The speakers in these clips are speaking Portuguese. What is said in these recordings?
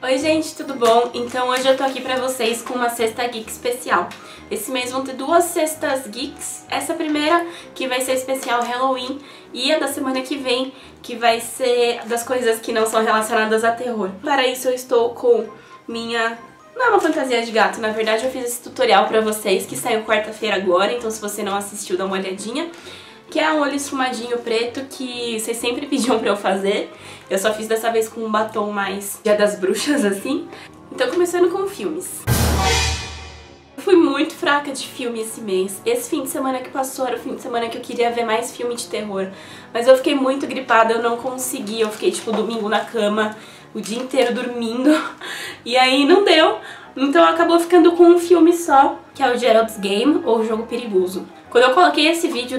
Oi gente, tudo bom? Então hoje eu tô aqui pra vocês com uma Sexta Geek especial. Esse mês vão ter duas Sextas Geeks. Essa primeira que vai ser especial Halloween e a da semana que vem que vai ser das coisas que não são relacionadas a terror. Para isso eu estou com minha... Não é uma fantasia de gato, na verdade eu fiz esse tutorial pra vocês que saiu quarta-feira agora, então se você não assistiu dá uma olhadinha. Que é um olho esfumadinho preto que vocês sempre pediam pra eu fazer. Eu só fiz dessa vez com um batom mais Dia das Bruxas, assim. Então começando com filmes. Eu fui muito fraca de filme esse mês. Esse fim de semana que passou era o fim de semana que eu queria ver mais filme de terror. Mas eu fiquei muito gripada, eu não consegui. Eu fiquei tipo domingo na cama, o dia inteiro dormindo. E aí não deu. Então acabou ficando com um filme só, que é o Gerald's Game, ou O Jogo Perigoso. Quando eu coloquei esse vídeo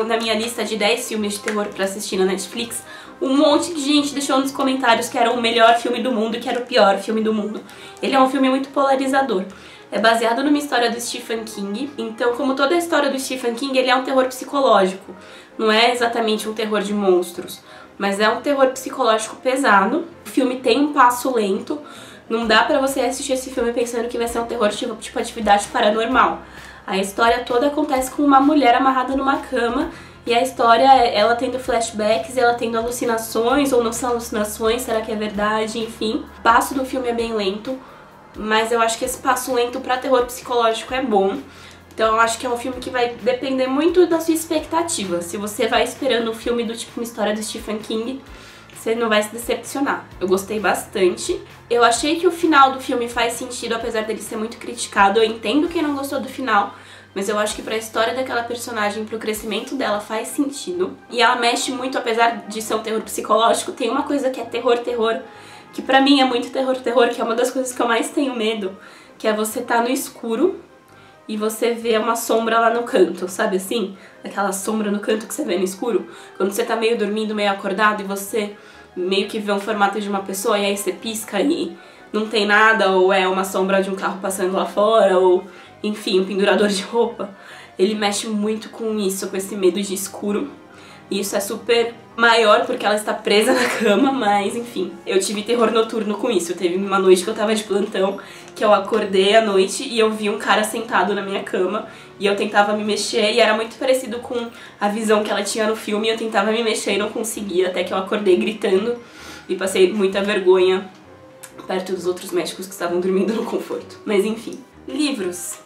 na minha lista de 10 filmes de terror pra assistir na Netflix, um monte de gente deixou nos comentários que era o melhor filme do mundo e que era o pior filme do mundo. Ele é um filme muito polarizador. É baseado numa história do Stephen King, então como toda a história do Stephen King, ele é um terror psicológico. Não é exatamente um terror de monstros, mas é um terror psicológico pesado. O filme tem um passo lento, não dá pra você assistir esse filme pensando que vai ser um terror tipo Atividade Paranormal. A história toda acontece com uma mulher amarrada numa cama e a história é ela tendo flashbacks, ela tendo alucinações ou não são alucinações, será que é verdade, enfim. O passo do filme é bem lento, mas eu acho que esse passo lento pra terror psicológico é bom. Então eu acho que é um filme que vai depender muito da sua expectativa. Se você vai esperando um filme do tipo uma história do Stephen King, você não vai se decepcionar. Eu gostei bastante. Eu achei que o final do filme faz sentido, apesar dele ser muito criticado. Eu entendo quem não gostou do final, mas eu acho que pra história daquela personagem, pro crescimento dela, faz sentido. E ela mexe muito, apesar de ser um terror psicológico, tem uma coisa que é terror, que pra mim é muito terror, que é uma das coisas que eu mais tenho medo, que é você tá no escuro e você vê uma sombra lá no canto, sabe assim? Aquela sombra no canto que você vê no escuro. Quando você tá meio dormindo, meio acordado e você meio que vê um formato de uma pessoa e aí você pisca e não tem nada, ou é uma sombra de um carro passando lá fora, ou enfim, um pendurador de roupa. Ele mexe muito com isso, com esse medo de escuro. E isso é super maior porque ela está presa na cama, mas enfim. Eu tive terror noturno com isso. Teve uma noite que eu tava de plantão, que eu acordei à noite e eu vi um cara sentado na minha cama e eu tentava me mexer e era muito parecido com a visão que ela tinha no filme e eu tentava me mexer e não conseguia, até que eu acordei gritando e passei muita vergonha perto dos outros médicos que estavam dormindo no conforto. Mas enfim. Livros.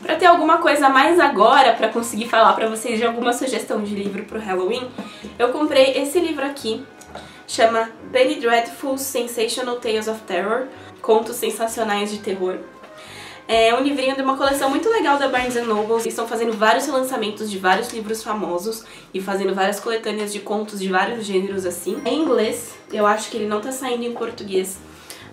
Pra ter alguma coisa a mais agora, pra conseguir falar pra vocês de alguma sugestão de livro pro Halloween, eu comprei esse livro aqui, chama Penny Dreadful's Sensational Tales of Terror, Contos Sensacionais de Terror. É um livrinho de uma coleção muito legal da Barnes & Noble. Eles estão fazendo vários relançamentos de vários livros famosos e fazendo várias coletâneas de contos de vários gêneros assim. Em inglês, eu acho que ele não tá saindo em português,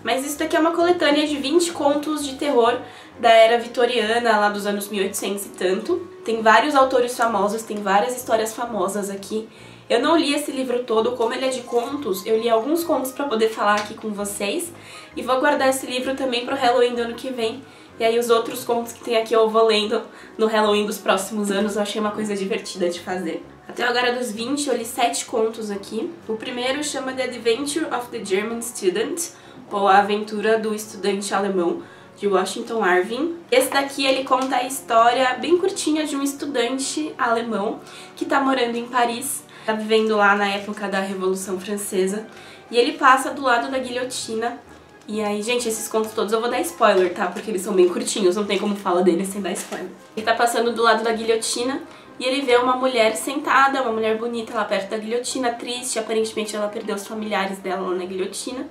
mas isso daqui é uma coletânea de 20 contos de terror da era vitoriana, lá dos anos 1800 e tanto. Tem vários autores famosos, tem várias histórias famosas aqui. Eu não li esse livro todo, como ele é de contos, eu li alguns contos pra poder falar aqui com vocês. E vou guardar esse livro também pro Halloween do ano que vem. E aí os outros contos que tem aqui eu vou lendo no Halloween dos próximos anos, eu achei uma coisa divertida de fazer. Até agora dos 20 eu li 7 contos aqui. O primeiro chama The Adventure of the German Student, ou A Aventura do Estudante Alemão, de Washington Irving. Esse daqui ele conta a história bem curtinha de um estudante alemão que tá morando em Paris, tá vivendo lá na época da Revolução Francesa, e ele passa do lado da guilhotina. E aí, gente, esses contos todos eu vou dar spoiler, tá? Porque eles são bem curtinhos, não tem como falar deles sem dar spoiler. Ele tá passando do lado da guilhotina e ele vê uma mulher sentada, uma mulher bonita lá perto da guilhotina, triste, aparentemente ela perdeu os familiares dela lá na guilhotina.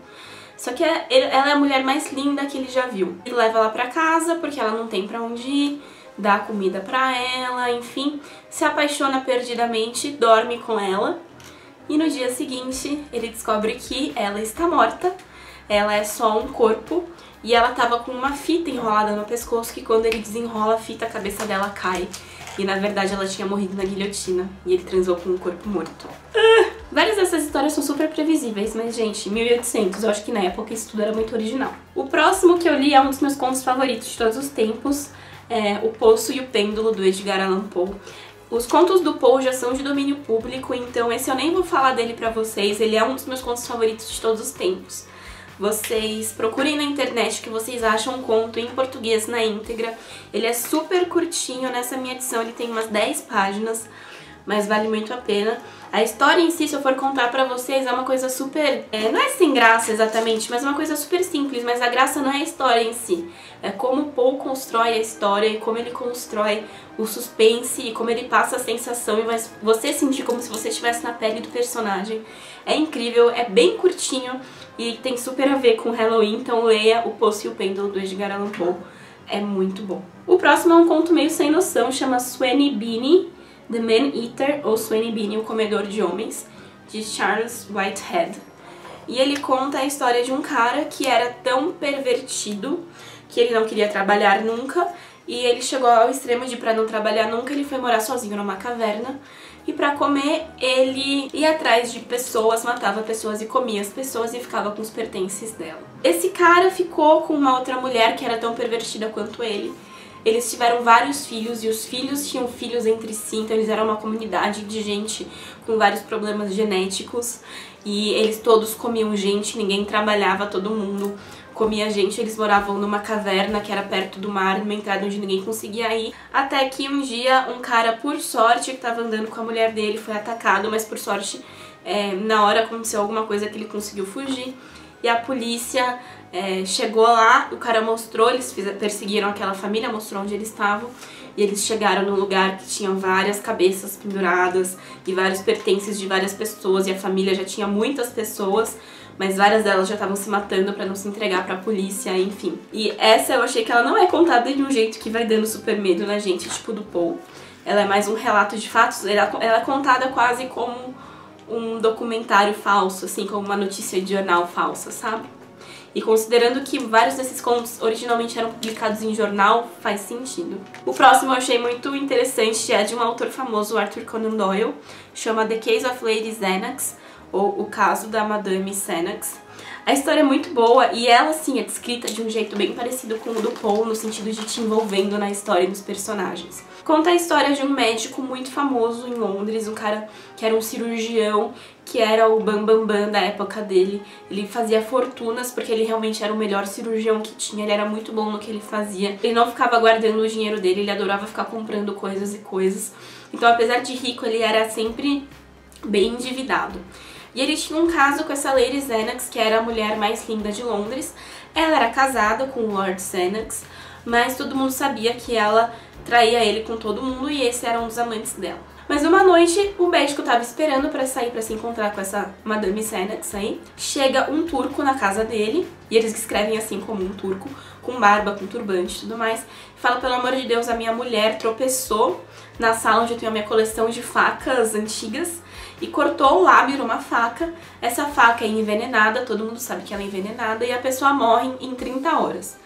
Só que ela é a mulher mais linda que ele já viu. Ele leva ela pra casa porque ela não tem pra onde ir, dá comida pra ela, enfim. Se apaixona perdidamente, dorme com ela. E no dia seguinte ele descobre que ela está morta. Ela é só um corpo e ela tava com uma fita enrolada no pescoço que quando ele desenrola a fita a cabeça dela cai. E na verdade ela tinha morrido na guilhotina e ele transou com um corpo morto. Várias dessas histórias são super previsíveis, mas gente, 1800, eu acho que na época isso tudo era muito original. O próximo que eu li é um dos meus contos favoritos de todos os tempos, é O Poço e o Pêndulo, do Edgar Allan Poe. Os contos do Poe já são de domínio público, então esse eu nem vou falar dele pra vocês, ele é um dos meus contos favoritos de todos os tempos. Vocês procurem na internet que vocês acham um conto em português na íntegra. Ele é super curtinho, nessa minha edição ele tem umas 10 páginas, mas vale muito a pena. A história em si, se eu for contar pra vocês, é uma coisa super... não é sem graça exatamente, mas é uma coisa super simples, mas a graça não é a história em si. É como o Poe constrói a história e como ele constrói o suspense e como ele passa a sensação e faz você sentir como se você estivesse na pele do personagem. É incrível, é bem curtinho e tem super a ver com Halloween, então leia O Poço e o Pêndulo, do Edgar Allan Poe. É muito bom. O próximo é um conto meio sem noção, chama Sweeney Beanie, The Man-Eater, ou Sweeney Beanie, o Comedor de Homens, de Charles Whitehead. E ele conta a história de um cara que era tão pervertido que ele não queria trabalhar nunca, e ele chegou ao extremo de, pra não trabalhar nunca, ele foi morar sozinho numa caverna, e pra comer ele ia atrás de pessoas, matava pessoas e comia as pessoas e ficava com os pertences dela. Esse cara ficou com uma outra mulher que era tão pervertida quanto ele. Eles tiveram vários filhos e os filhos tinham filhos entre si, então eles eram uma comunidade de gente com vários problemas genéticos e eles todos comiam gente, ninguém trabalhava, todo mundo comia gente. Eles moravam numa caverna que era perto do mar, numa entrada onde ninguém conseguia ir, até que um dia um cara, por sorte, que estava andando com a mulher dele, foi atacado, mas por sorte na hora aconteceu alguma coisa que ele conseguiu fugir. E a polícia chegou lá, o cara mostrou, eles perseguiram aquela família, mostrou onde eles estavam. E eles chegaram num lugar que tinha várias cabeças penduradas e vários pertences de várias pessoas. E a família já tinha muitas pessoas, mas várias delas já estavam se matando pra não se entregar pra polícia, enfim. E essa eu achei que ela não é contada de um jeito que vai dando super medo na gente, tipo do Poe. Ela é mais um relato de fatos, ela é contada quase como um documentário falso, assim, como uma notícia de jornal falsa, sabe? E considerando que vários desses contos originalmente eram publicados em jornal, faz sentido. O próximo eu achei muito interessante, é de um autor famoso, Arthur Conan Doyle, chama The Case of Lady Xanax, ou O Caso da Madame Xanax. A história é muito boa e ela, sim, é descrita de um jeito bem parecido com o do Poe, no sentido de te envolvendo na história e nos personagens. Conta a história de um médico muito famoso em Londres, um cara que era um cirurgião, que era o bambambam da época dele. Ele fazia fortunas porque ele realmente era o melhor cirurgião que tinha, ele era muito bom no que ele fazia. Ele não ficava guardando o dinheiro dele, ele adorava ficar comprando coisas e coisas. Então, apesar de rico, ele era sempre bem endividado. E ele tinha um caso com essa Lady Xanax, que era a mulher mais linda de Londres. Ela era casada com o Lord Xanax, mas todo mundo sabia que ela traía ele com todo mundo e esse era um dos amantes dela. Mas uma noite, o médico estava esperando para sair para se encontrar com essa Madame Xanax aí. Chega um turco na casa dele, e eles escrevem assim como um turco, com barba, com turbante e tudo mais. Fala, pelo amor de Deus, a minha mulher tropeçou na sala onde eu tenho a minha coleção de facas antigas e cortou o lábio numa faca. Essa faca é envenenada, todo mundo sabe que ela é envenenada, e a pessoa morre em 30 horas.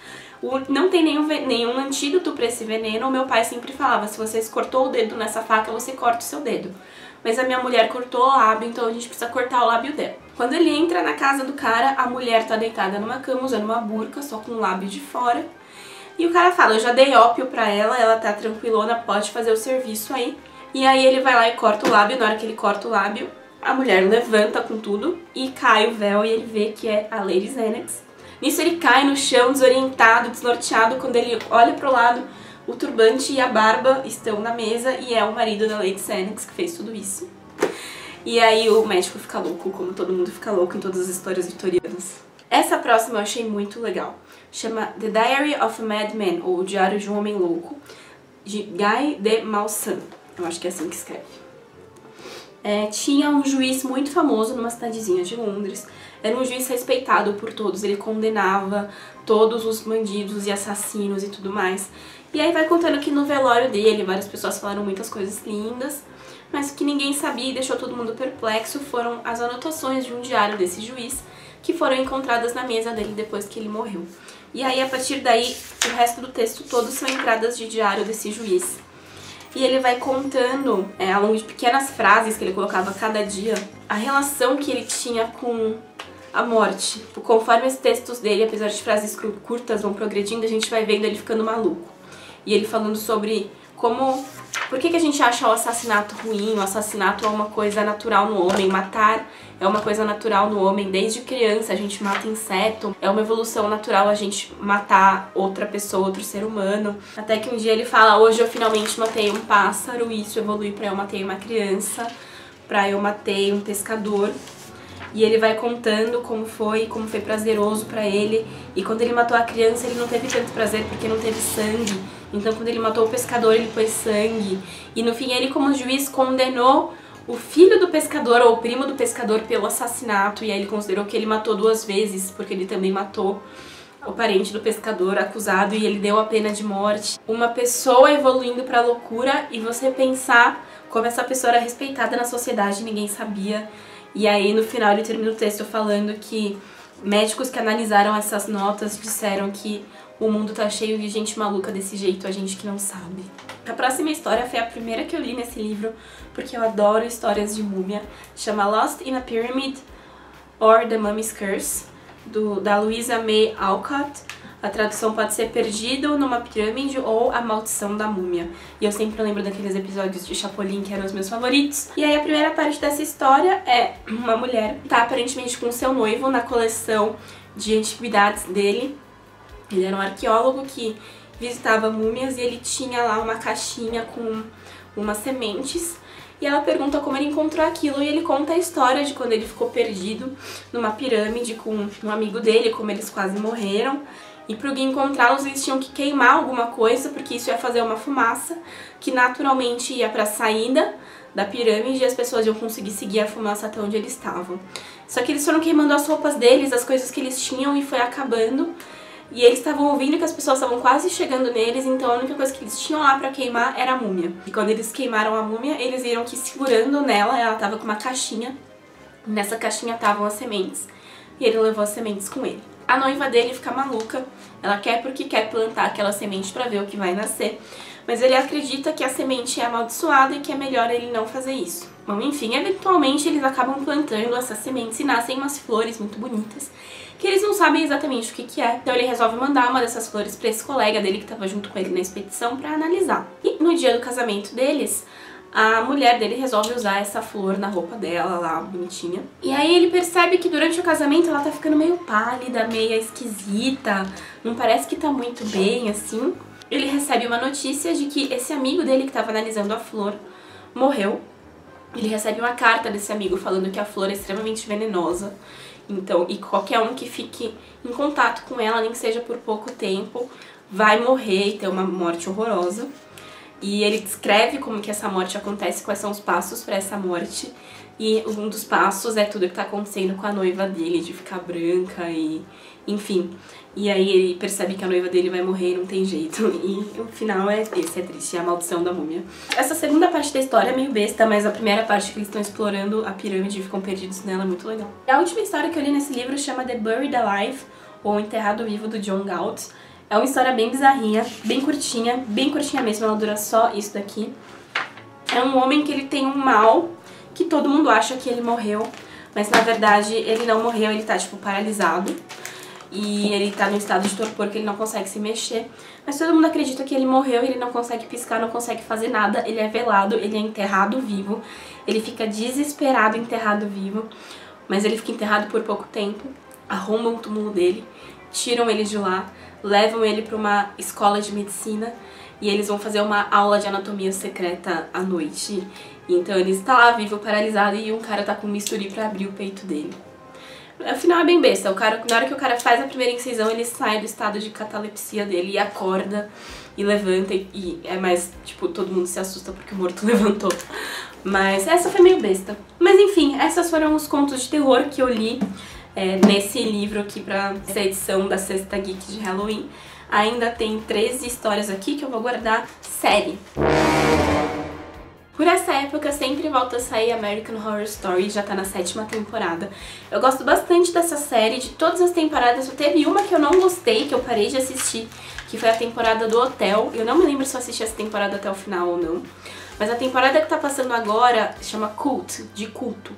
Não tem nenhum antídoto para esse veneno. O meu pai sempre falava, se você cortou o dedo nessa faca, você corta o seu dedo. Mas a minha mulher cortou o lábio, então a gente precisa cortar o lábio dela. Quando ele entra na casa do cara, a mulher tá deitada numa cama, usando uma burca, só com o lábio de fora. E o cara fala, eu já dei ópio pra ela tá tranquilona, pode fazer o serviço aí. E aí ele vai lá e corta o lábio. Na hora que ele corta o lábio, a mulher levanta com tudo e cai o véu e ele vê que é a Lady Xanax. Nisso ele cai no chão, desorientado, desnorteado. Quando ele olha pro lado, o turbante e a barba estão na mesa e é o marido da Lady Xanax que fez tudo isso. E aí o médico fica louco, como todo mundo fica louco em todas as histórias vitorianas. Essa próxima eu achei muito legal. Chama The Diary of a Madman, ou O Diário de um Homem Louco, de Guy de Maupassant. Eu acho que é assim que escreve. Tinha um juiz muito famoso numa cidadezinha de Londres. Era um juiz respeitado por todos, ele condenava todos os bandidos e assassinos e tudo mais. E aí vai contando que no velório dele, várias pessoas falaram muitas coisas lindas, mas o que ninguém sabia e deixou todo mundo perplexo foram as anotações de um diário desse juiz, que foram encontradas na mesa dele depois que ele morreu. E aí, a partir daí, o resto do texto todo são entradas de diário desse juiz. E ele vai contando, ao longo de pequenas frases que ele colocava cada dia, a relação que ele tinha com a morte. Conforme os textos dele, apesar de frases curtas, vão progredindo, a gente vai vendo ele ficando maluco. E ele falando sobre como Por que a gente acha o assassinato ruim? O assassinato é uma coisa natural no homem, matar é uma coisa natural no homem. Desde criança a gente mata inseto, é uma evolução natural a gente matar outra pessoa, outro ser humano. Até que um dia ele fala, hoje eu finalmente matei um pássaro, e isso evolui pra eu matei uma criança, pra eu matei um pescador. E ele vai contando como foi prazeroso pra ele. E quando ele matou a criança, ele não teve tanto prazer porque não teve sangue. Então quando ele matou o pescador, ele pôs sangue. E no fim ele, como juiz, condenou o filho do pescador ou o primo do pescador pelo assassinato. E aí ele considerou que ele matou 2 vezes, porque ele também matou o parente do pescador acusado, e ele deu a pena de morte. Uma pessoa evoluindo pra loucura, e você pensar como essa pessoa era respeitada na sociedade e ninguém sabia. E aí no final ele termina o texto falando que médicos que analisaram essas notas disseram que o mundo tá cheio de gente maluca desse jeito, a gente que não sabe. A próxima história foi a primeira que eu li nesse livro, porque eu adoro histórias de múmia. Chama Lost in a Pyramid or The Mummy's Curse, da Louisa May Alcott. A tradução pode ser Perdido numa Pirâmide ou A Maldição da Múmia. E eu sempre lembro daqueles episódios de Chapolin que eram os meus favoritos. E aí a primeira parte dessa história é uma mulher que tá aparentemente com seu noivo na coleção de antiguidades dele. Ele era um arqueólogo que visitava múmias e ele tinha lá uma caixinha com umas sementes. E ela pergunta como ele encontrou aquilo, e ele conta a história de quando ele ficou perdido numa pirâmide com um amigo dele, como eles quase morreram. E para alguém encontrá-los, eles tinham que queimar alguma coisa, porque isso ia fazer uma fumaça que naturalmente ia para a saída da pirâmide, e as pessoas iam conseguir seguir a fumaça até onde eles estavam. Só que eles foram queimando as roupas deles, as coisas que eles tinham, e foi acabando. E eles estavam ouvindo que as pessoas estavam quase chegando neles, então a única coisa que eles tinham lá pra queimar era a múmia. E quando eles queimaram a múmia, eles viram que segurando nela, ela tava com uma caixinha. Nessa caixinha estavam as sementes, e ele levou as sementes com ele. A noiva dele fica maluca, ela quer porque quer plantar aquela semente pra ver o que vai nascer, mas ele acredita que a semente é amaldiçoada e que é melhor ele não fazer isso. Bom, enfim, eventualmente eles acabam plantando essas sementes e nascem umas flores muito bonitas, que eles não sabem exatamente o que é. Então ele resolve mandar uma dessas flores pra esse colega dele que estava junto com ele na expedição pra analisar. E no dia do casamento deles, a mulher dele resolve usar essa flor na roupa dela lá, bonitinha. E aí ele percebe que durante o casamento ela tá ficando meio pálida, meio esquisita, não parece que tá muito bem, assim. Ele recebe uma notícia de que esse amigo dele que tava analisando a flor morreu. Ele recebe uma carta desse amigo falando que a flor é extremamente venenosa. Então, e qualquer um que fique em contato com ela, nem que seja por pouco tempo, vai morrer e ter uma morte horrorosa. E ele descreve como que essa morte acontece, quais são os passos para essa morte. E um dos passos é tudo que tá acontecendo com a noiva dele, de ficar branca e... enfim. E aí ele percebe que a noiva dele vai morrer e não tem jeito. E o final é esse, é triste, é a maldição da múmia. Essa segunda parte da história é meio besta, mas a primeira parte que eles estão explorando a pirâmide e ficam perdidos nela é muito legal. A última história que eu li nesse livro chama The Buried Alive, ou Enterrado Vivo, do John Galt. É uma história bem bizarrinha, bem curtinha mesmo, ela dura só isso daqui. É um homem que ele tem um mal, que todo mundo acha que ele morreu, mas na verdade ele não morreu, ele tá tipo paralisado. E ele tá no estado de torpor que ele não consegue se mexer. Mas todo mundo acredita que ele morreu, ele não consegue piscar, não consegue fazer nada. Ele é velado, ele é enterrado vivo. Ele fica desesperado enterrado vivo. Mas ele fica enterrado por pouco tempo. Arrombam o túmulo dele, tiram ele de lá, levam ele pra uma escola de medicina. E eles vão fazer uma aula de anatomia secreta à noite. Então ele está lá vivo, paralisado, e um cara tá com um bisturi pra abrir o peito dele. Afinal é bem besta, na hora que o cara faz a primeira incisão, ele sai do estado de catalepsia dele e acorda e levanta e é mais, tipo, todo mundo se assusta porque o morto levantou. Mas essa foi meio besta. Mas enfim, esses foram os contos de terror que eu li nesse livro aqui pra essa edição da Sexta Geek de Halloween. Ainda tem 13 histórias aqui que eu vou guardar série. Por essa época sempre volta a sair American Horror Story, já tá na 7ª temporada. Eu gosto bastante dessa série, de todas as temporadas, só teve uma que eu não gostei, que eu parei de assistir, que foi a temporada do Hotel. Eu não me lembro se eu assisti essa temporada até o final ou não. Mas a temporada que tá passando agora chama Cult, de culto.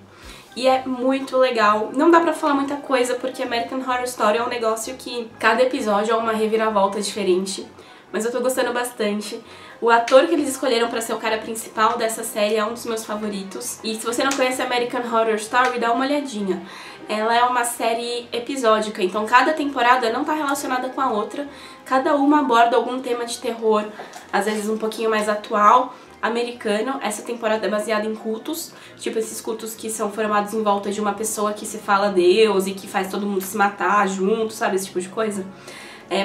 E é muito legal. Não dá pra falar muita coisa, porque American Horror Story é um negócio que cada episódio é uma reviravolta diferente. mas eu tô gostando bastante. O ator que eles escolheram pra ser o cara principal dessa série é um dos meus favoritos. E se você não conhece American Horror Story, dá uma olhadinha. Ela é uma série episódica, então cada temporada não tá relacionada com a outra. Cada uma aborda algum tema de terror, às vezes um pouquinho mais atual, americano. Essa temporada é baseada em cultos, tipo esses cultos que são formados em volta de uma pessoa que se fala Deus e que faz todo mundo se matar junto, sabe, esse tipo de coisa.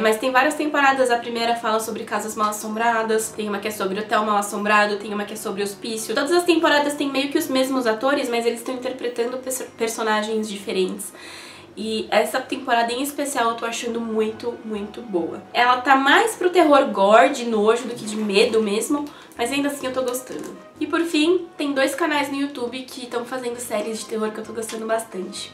Mas tem várias temporadas, a primeira fala sobre casas mal-assombradas, tem uma que é sobre hotel mal-assombrado, tem uma que é sobre hospício. Todas as temporadas têm meio que os mesmos atores, mas eles estão interpretando personagens diferentes. E essa temporada em especial eu tô achando muito, muito boa. Ela tá mais pro terror gore, de nojo, do que de medo mesmo, mas ainda assim eu tô gostando. E por fim, tem 2 canais no YouTube que estão fazendo séries de terror que eu tô gostando bastante.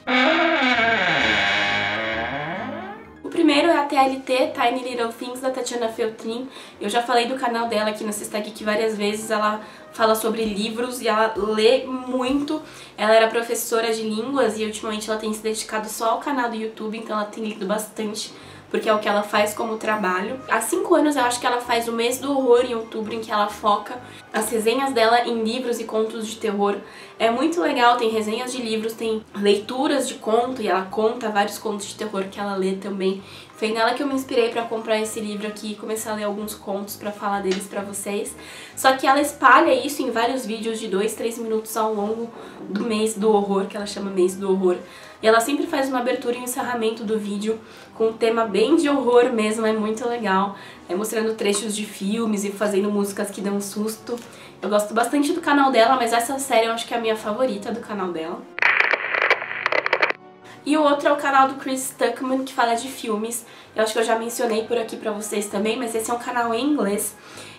O primeiro é a TLT, Tiny Little Things, da Tatiana Feltrin. Eu já falei do canal dela aqui na Sexta Geek várias vezes. Ela fala sobre livros e ela lê muito. Ela era professora de línguas e ultimamente ela tem se dedicado só ao canal do YouTube, então ela tem lido bastante, porque é o que ela faz como trabalho. Há 5 anos eu acho que ela faz o mês do horror em outubro, em que ela foca as resenhas dela em livros e contos de terror. É muito legal, tem resenhas de livros, tem leituras de conto e ela conta vários contos de terror que ela lê também. Foi nela que eu me inspirei pra comprar esse livro aqui e começar a ler alguns contos pra falar deles pra vocês. Só que ela espalha isso em vários vídeos de 2, 3 minutos ao longo do mês do horror, que ela chama mês do horror. E ela sempre faz uma abertura e um encerramento do vídeo com um tema bem de horror mesmo, é muito legal. Mostrando trechos de filmes e fazendo músicas que dão susto. Eu gosto bastante do canal dela, mas essa série eu acho que é a minha favorita do canal dela. E o outro é o canal do Chris Stuckman, que fala de filmes. Eu acho que eu já mencionei por aqui pra vocês também, mas esse é um canal em inglês.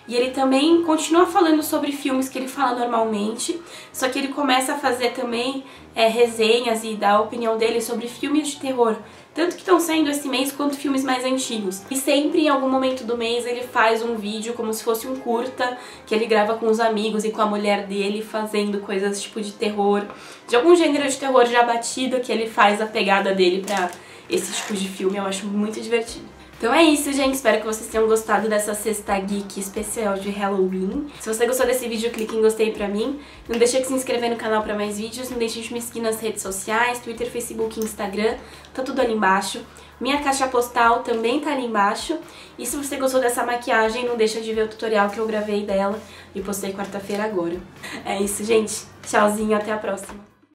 E ele também continua falando sobre filmes que ele fala normalmente, só que ele começa a fazer também resenhas e dar a opinião dele sobre filmes de terror, tanto que estão saindo esse mês quanto filmes mais antigos. E sempre em algum momento do mês ele faz um vídeo como se fosse um curta, que ele grava com os amigos e com a mulher dele fazendo coisas tipo de terror, de algum gênero de terror já batido, que ele faz a pegada dele pra esse tipo de filme. Eu acho muito divertido. Então é isso, gente. Espero que vocês tenham gostado dessa Sexta Geek especial de Halloween. Se você gostou desse vídeo, clique em gostei pra mim. Não deixe de se inscrever no canal pra mais vídeos. Não deixe de me seguir nas redes sociais, Twitter, Facebook e Instagram. Tá tudo ali embaixo. Minha caixa postal também tá ali embaixo. E se você gostou dessa maquiagem, não deixa de ver o tutorial que eu gravei dela e postei quarta-feira agora. É isso, gente. Tchauzinho, até a próxima.